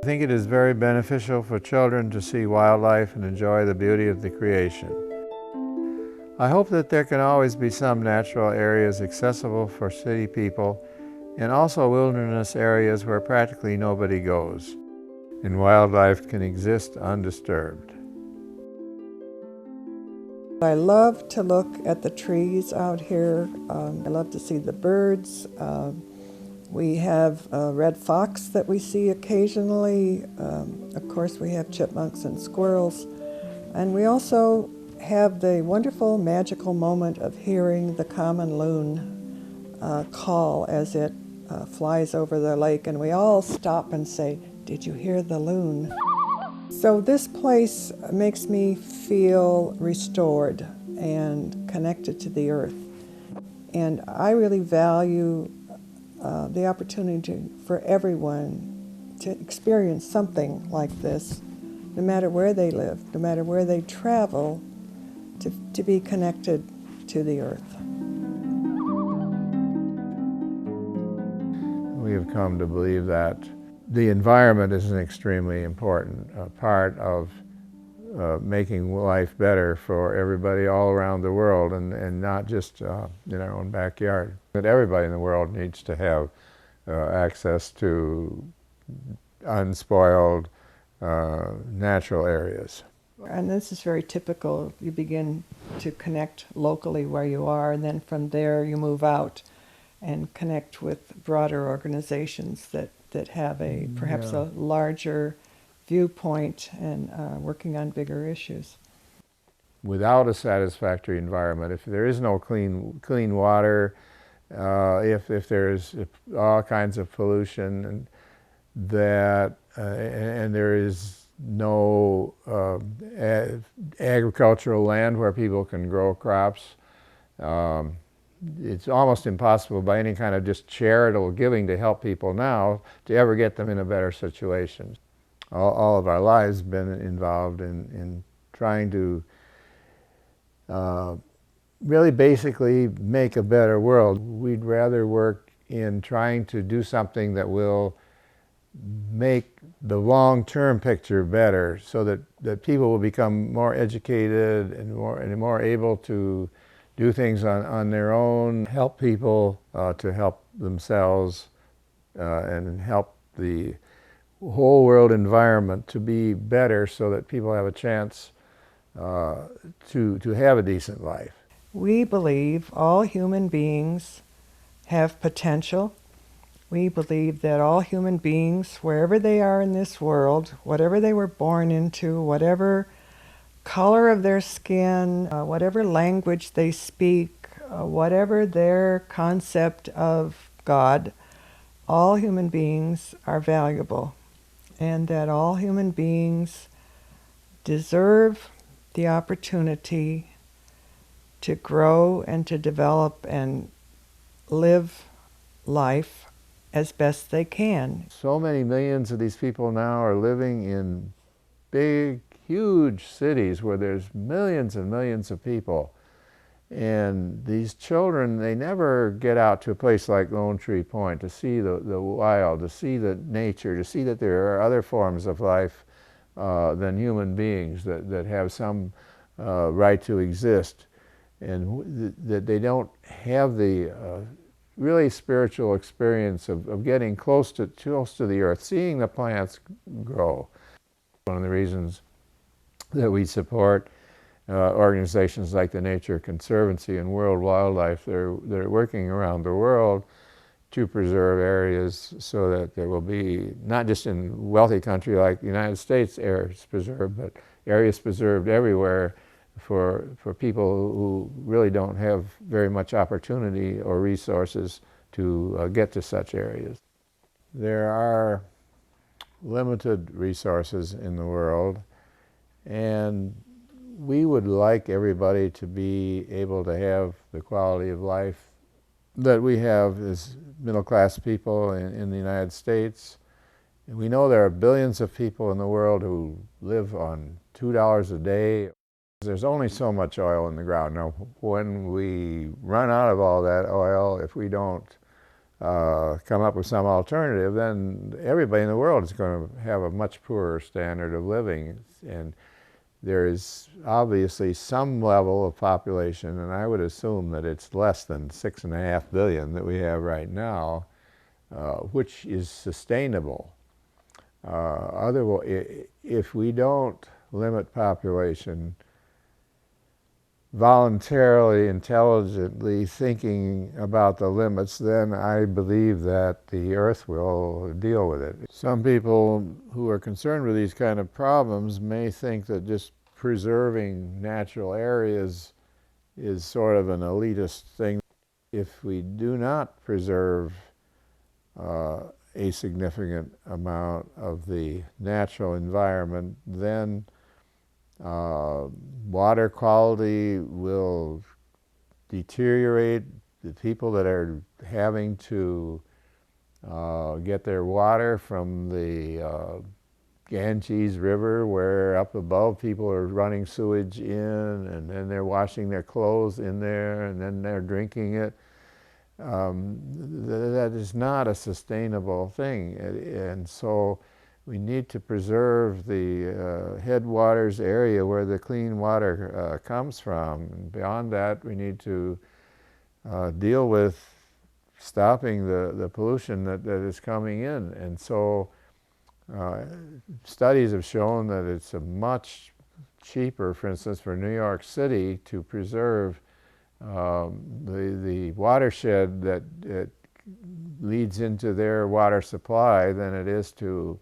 I think it is very beneficial for children to see wildlife and enjoy the beauty of the creation. I hope that there can always be some natural areas accessible for city people and also wilderness areas where practically nobody goes, and wildlife can exist undisturbed. I love to look at the trees out here. I love to see the birds. We have a red fox that we see occasionally. Of course, we have chipmunks and squirrels. And we also have the wonderful, magical moment of hearing the common loon call as it flies over the lake. And we all stop and say, "Did you hear the loon?" So this place makes me feel restored and connected to the earth. And I really value the opportunity for everyone to experience something like this, no matter where they live, no matter where they travel, to be connected to the earth. We have come to believe that the environment is an extremely important part of making life better for everybody all around the world, and not just in our own backyard. That everybody in the world needs to have access to unspoiled natural areas. And this is very typical. You begin to connect locally where you are, and then from there you move out and connect with broader organizations that have perhaps a larger viewpoint and working on bigger issues. Without a satisfactory environment, if there is no clean water, if there's all kinds of pollution, and there is no agricultural land where people can grow crops, it's almost impossible by any kind of just charitable giving to help people now to ever get them in a better situation. All of our lives have been involved in trying to really basically make a better world. We'd rather work in trying to do something that will make the long-term picture better, so that people will become more educated and more able to do things on their own, help people to help themselves, and help the whole world environment to be better, so that people have a chance to have a decent life. We believe all human beings have potential. We believe that all human beings, wherever they are in this world, whatever they were born into, whatever color of their skin, whatever language they speak, whatever their concept of God, all human beings are valuable, and that all human beings deserve the opportunity to grow and to develop and live life as best they can. So many millions of these people now are living in big, huge cities where there's millions and millions of people. And these children, they never get out to a place like Lone Tree Point to see the wild, to see the nature, to see that there are other forms of life than human beings that have some right to exist, and that they don't have the really spiritual experience of getting close to the earth, seeing the plants grow. One of the reasons that we support organizations like the Nature Conservancy and World Wildlife, they're working around the world to preserve areas so that there will be, not just in wealthy country like the United States, areas preserved, but areas preserved everywhere for people who really don't have very much opportunity or resources to get to such areas. There are limited resources in the world, and we would like everybody to be able to have the quality of life that we have as middle-class people in the United States. And we know there are billions of people in the world who live on $2 a day. There's only so much oil in the ground. Now, when we run out of all that oil, if we don't come up with some alternative, then everybody in the world is going to have a much poorer standard of living. And there is obviously some level of population, and I would assume that it's less than 6.5 billion that we have right now, which is sustainable. Otherwise, if we don't limit population, voluntarily, intelligently thinking about the limits, then I believe that the earth will deal with it. Some people who are concerned with these kind of problems may think that just preserving natural areas is sort of an elitist thing. If we do not preserve a significant amount of the natural environment, then water quality will deteriorate. The people that are having to get their water from the Ganges River, where up above people are running sewage in, and then they're washing their clothes in there, and then they're drinking it. That is not a sustainable thing, and so we need to preserve the headwaters area where the clean water comes from. And beyond that, we need to deal with stopping the pollution that is coming in. And so studies have shown that it's a much cheaper, for instance, for New York City to preserve the watershed that leads into their water supply than it is to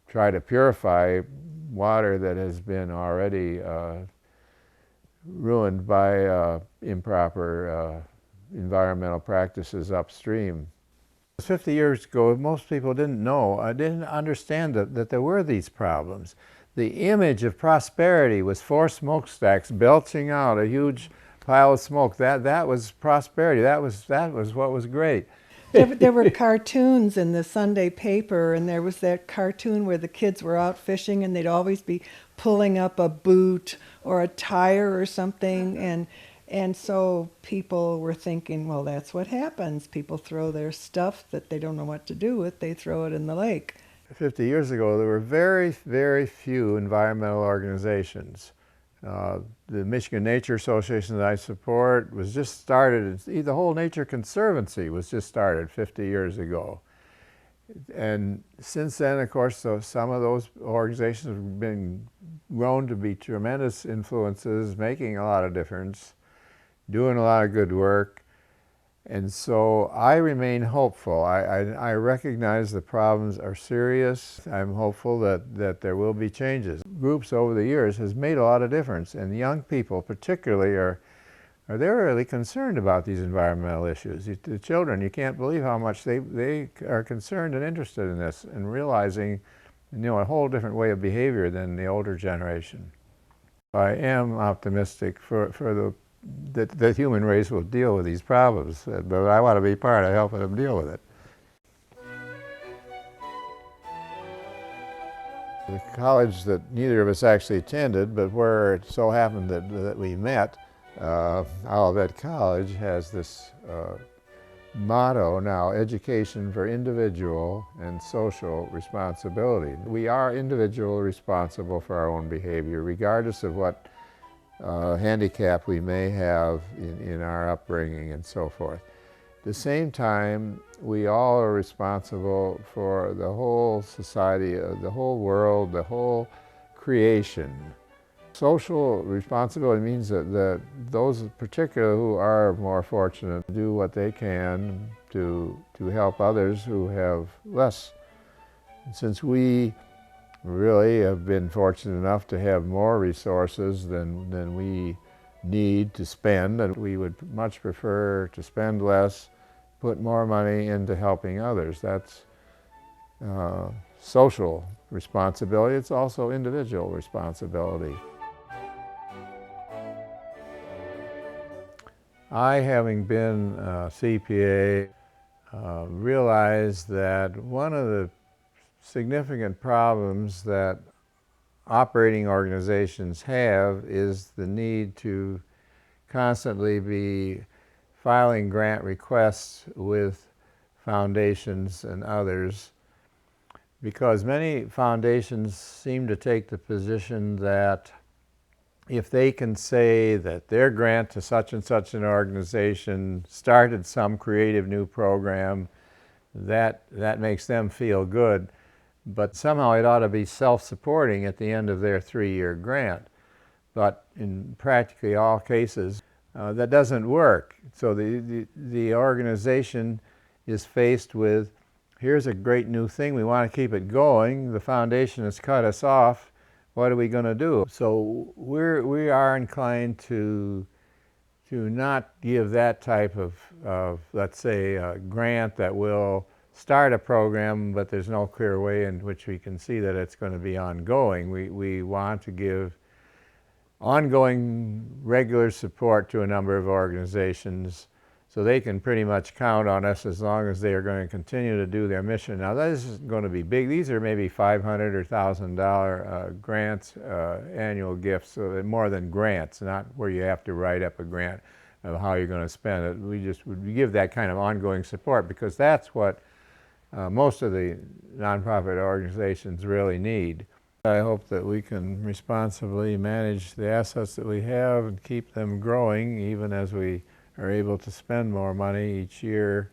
try to purify water that has been already ruined by improper environmental practices upstream. 50 years ago, most people didn't know, didn't understand that there were these problems. The image of prosperity was 4 smokestacks belching out a huge pile of smoke. That was prosperity. That was what was great. There were cartoons in the Sunday paper, and there was that cartoon where the kids were out fishing and they'd always be pulling up a boot or a tire or something, and so people were thinking, well, that's what happens. People throw their stuff that they don't know what to do with, they throw it in the lake. 50 years ago, there were very, very few environmental organizations. The Michigan Nature Association that I support was just started. The whole Nature Conservancy was just started 50 years ago. And since then, of course, some of those organizations have been grown to be tremendous influences, making a lot of difference, doing a lot of good work. And so I remain hopeful. I recognize the problems are serious. I'm hopeful that there will be changes. Groups over the years has made a lot of difference, and young people particularly they're really concerned about these environmental issues. The children, you can't believe how much they are concerned and interested in this, and realizing, a whole different way of behavior than the older generation. I am optimistic that the human race will deal with these problems, but I want to be part of helping them deal with it. The college that neither of us actually attended, but where it so happened that we met, Olivet College has this motto now: education for individual and social responsibility. We are individually responsible for our own behavior, regardless of what handicap we may have in our upbringing and so forth. At the same time, we all are responsible for the whole society, the whole world, the whole creation. Social responsibility means that those particularly who are more fortunate do what they can to help others who have less. And since we really have been fortunate enough to have more resources than we need to spend, and we would much prefer to spend less, put more money into helping others. That's social responsibility. It's also individual responsibility. I, having been a CPA, realized that one of the significant problems that operating organizations have is the need to constantly be filing grant requests with foundations and others, because many foundations seem to take the position that if they can say that their grant to such and such an organization started some creative new program, that makes them feel good. But somehow it ought to be self-supporting at the end of their 3-year grant. But in practically all cases, that doesn't work. So the organization is faced with, here's a great new thing, we want to keep it going, the foundation has cut us off, what are we going to do? So we are inclined to not give that type of let's say, a grant that will start a program, but there's no clear way in which we can see that it's going to be ongoing. We want to give ongoing regular support to a number of organizations so they can pretty much count on us as long as they are going to continue to do their mission. Now, this is going to be big. These are maybe $500 or $1,000 grants, annual gifts, so more than grants, not where you have to write up a grant of how you're going to spend it. We just would give that kind of ongoing support because that's what most of the nonprofit organizations really need. I hope that we can responsibly manage the assets that we have and keep them growing even as we are able to spend more money each year,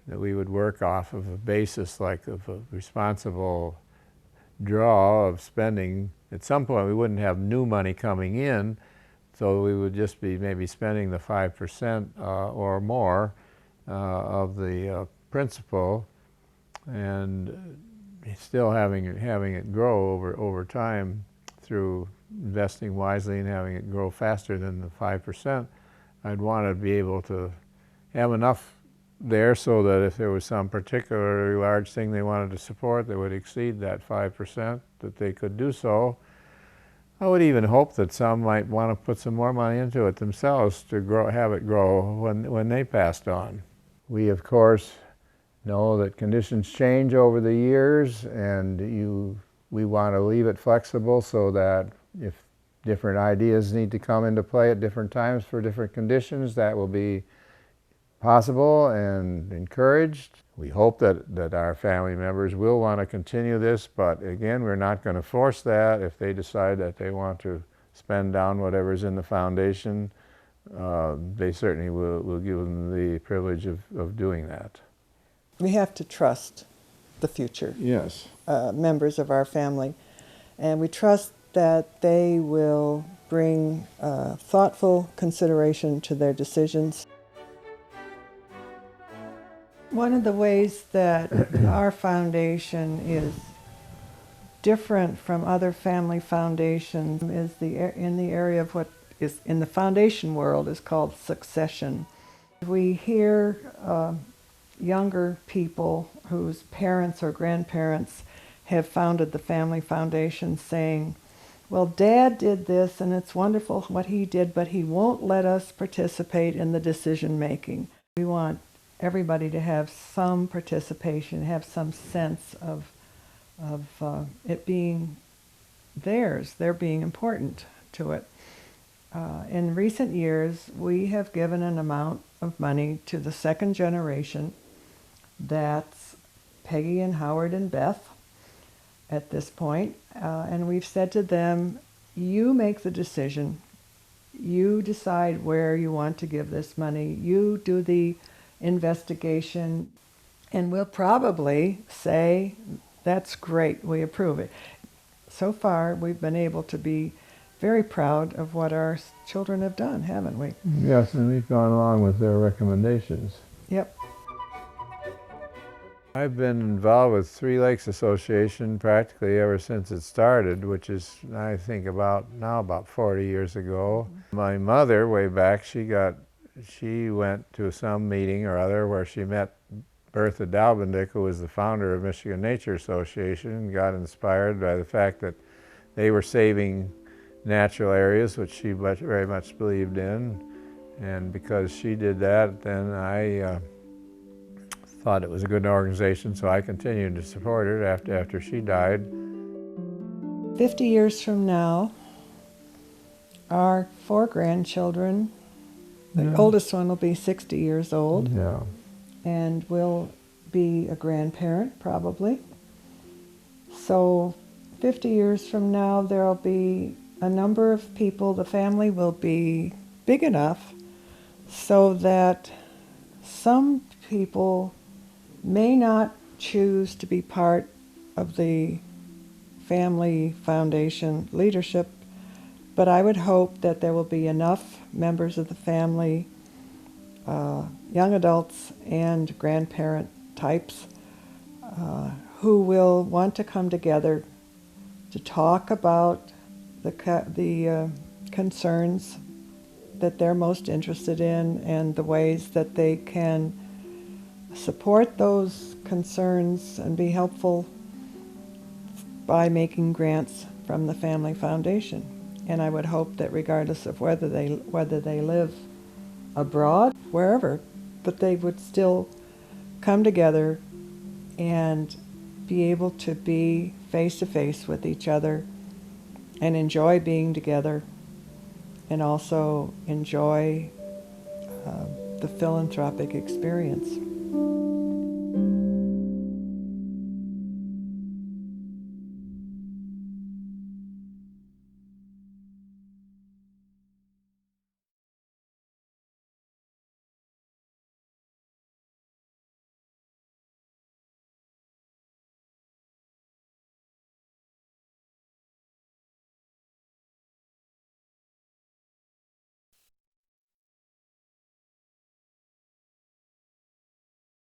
that we would work off of a basis like of a responsible draw of spending. At some point we wouldn't have new money coming in, so we would just be maybe spending the 5% or more of the principal, and still having it grow over time through investing wisely and having it grow faster than the 5%. I'd want to be able to have enough there so that if there was some particularly large thing they wanted to support that would exceed that 5%, that they could do so. I would even hope that some might want to put some more money into it themselves to have it grow when they passed on. We, of course, know that conditions change over the years, and we want to leave it flexible so that if different ideas need to come into play at different times for different conditions, that will be possible and encouraged. We hope that our family members will want to continue this, but again, we're not going to force that. If they decide that they want to spend down whatever's in the foundation, they certainly will give them the privilege of doing that. We have to trust the future. Yes. Members of our family, and we trust that they will bring thoughtful consideration to their decisions. One of the ways that our foundation is different from other family foundations is in the area of what is in the foundation world is called succession. We hear younger people whose parents or grandparents have founded the family foundation saying, well, Dad did this and it's wonderful what he did, but he won't let us participate in the decision making. We want everybody to have some participation, have some sense of it being theirs, their being important to it. In recent years, we have given an amount of money to the second generation. That's Peggy and Howard and Beth at this point. And we've said to them, you make the decision. You decide where you want to give this money. You do the investigation. And we'll probably say, that's great, we approve it. So far, we've been able to be very proud of what our children have done, haven't we? Yes, and we've gone along with their recommendations. Yep. I've been involved with Three Lakes Association practically ever since it started, which is, I think, about 40 years ago. My mother, way back, she went to some meeting or other where she met Bertha Dalbendick, who was the founder of Michigan Nature Association, and got inspired by the fact that they were saving natural areas, which she very much believed in. And because she did that, then I thought it was a good organization, so I continued to support it after she died. 50 years from now, our 4 grandchildren The Yeah. oldest one will be 60 years old Yeah. and will be a grandparent probably. So 50 years from now, there'll be a number of people, the family will be big enough so that some people may not choose to be part of the family foundation leadership, but I would hope that there will be enough members of the family, young adults and grandparent types, who will want to come together to talk about the concerns that they're most interested in and the ways that they can support those concerns and be helpful by making grants from the Family Foundation. And I would hope that regardless of whether they live abroad, wherever, but they would still come together and be able to be face to face with each other and enjoy being together and also enjoy the philanthropic experience.